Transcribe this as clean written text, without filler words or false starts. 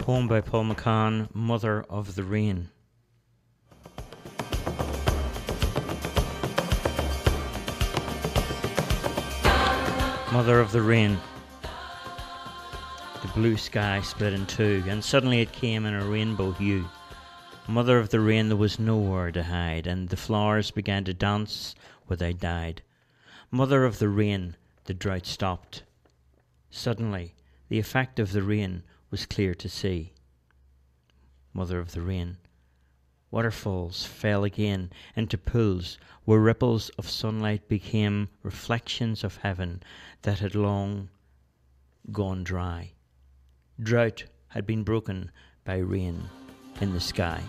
Poem by Paul McCann, Mother of the Rain. Mother of the rain. The blue sky split in two, and suddenly it came in a rainbow hue. Mother of the rain, there was nowhere to hide, and the flowers began to dance where they died. Mother of the rain, the drought stopped. Suddenly, the effect of the rain was clear to see. Mother of the rain. Waterfalls fell again into pools where ripples of sunlight became reflections of heaven that had long gone dry. Drought had been broken by rain in the sky.